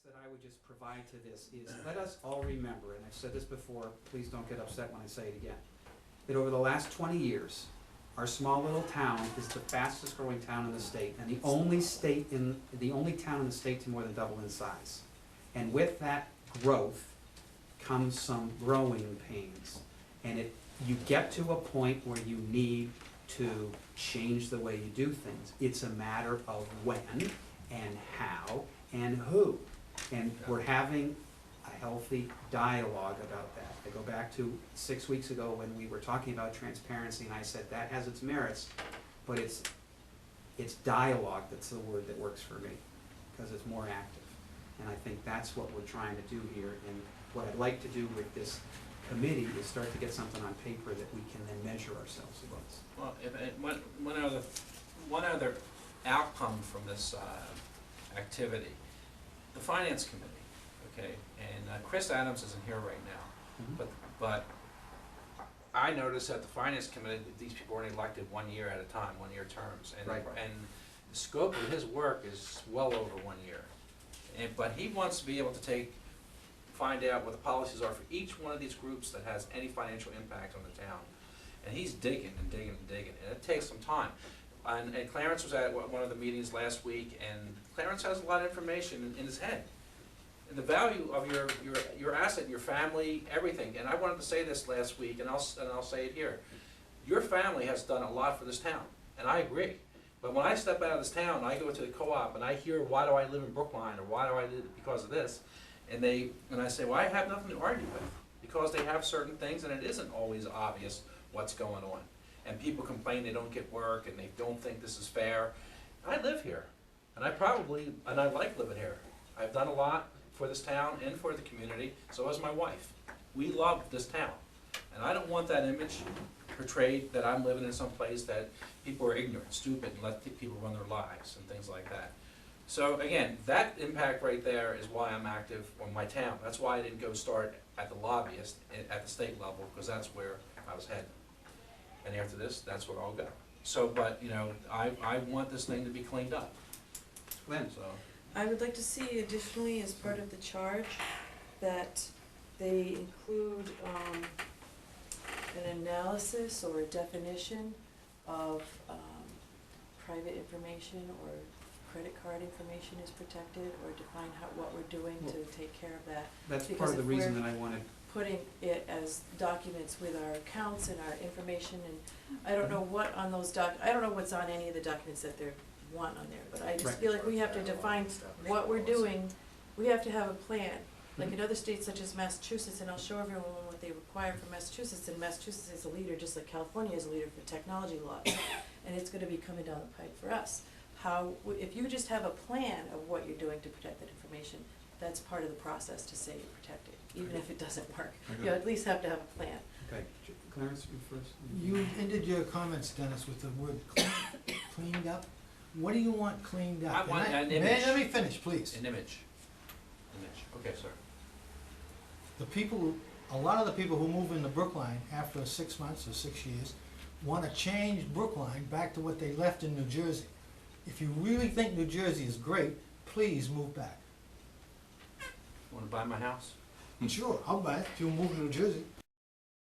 that I would just provide to this is, let us all remember, and I've said this before, please don't get upset when I say it again, that over the last 20 years, our small little town is the fastest growing town in the state, and the only town in the state to more than double in size. And with that growth comes some growing pains. And you get to a point where you need to change the way you do things. It's a matter of when and how and who. And we're having a healthy dialogue about that. I go back to 6 weeks ago when we were talking about transparency, and I said that has its merits, but it's dialogue that's the word that works for me, because it's more active. And I think that's what we're trying to do here. And what I'd like to do with this committee is start to get something on paper that we can then measure ourselves against. Well, one other outcome from this activity, the finance committee, okay, and Chris Adams isn't here right now, but I noticed that the finance committee, these people are only elected 1 year at a time, 1 year terms, and Right. and the scope of his work is well over 1 year. But he wants to be able to find out what the policies are for each one of these groups that has any financial impact on the town. And he's digging and digging and digging, and it takes some time. And Clarence was at one of the meetings last week, and Clarence has a lot of information in his head. And the value of your asset, your family, everything. And I wanted to say this last week, and I'll say it here. Your family has done a lot for this town, and I agree. But when I step out of this town, I go to the co-op and I hear, why do I live in Brookline, or why do I live because of this? And I say, well, I have nothing to argue with, because they have certain things, and it isn't always obvious what's going on. And people complain they don't get work, and they don't think this is fair. I live here, and I like living here. I've done a lot for this town and for the community, so has my wife. We love this town, and I don't want that image portrayed that I'm living in some place that people are ignorant, stupid, and let people run their lives and things like that. So again, that impact right there is why I'm active on my town. That's why I didn't go start at the lobbyist at the state level, because that's where I was heading. And after this, that's where I'll go. So, but you know, I want this thing to be cleaned up. Lynn? So I would like to see additionally, as part of the charge, that they include an analysis or a definition of private information or credit card information is protected, or define what we're doing to take care of that. That's Because part of the if reason we're that I wanted. putting it as documents with our accounts and our information, and I don't know what on those I don't know what's on any of the documents that they want on there, but I just Right. feel like we have to define what we're doing. We have to have a plan, like in other states such as Massachusetts, and I'll show everyone what they require from Massachusetts, and Massachusetts is a leader, just like California is a leader for technology laws, and it's gonna be coming down the pipe for us. If you just have a plan of what you're doing to protect that information, that's part of the process to say you protect it, even if it doesn't work. You at least have to have a plan. Okay, Clarence, you first. You ended your comments, Dennis, with the word cleaned up. What do you want cleaned up? I want an May image. let me finish, please. an image. Okay, sir. A lot of the people who move into Brookline after 6 months or 6 years want to change Brookline back to what they left in New Jersey. If you really think New Jersey is great, please move back. Want to buy my house? Sure, I'll buy it if you move to New Jersey.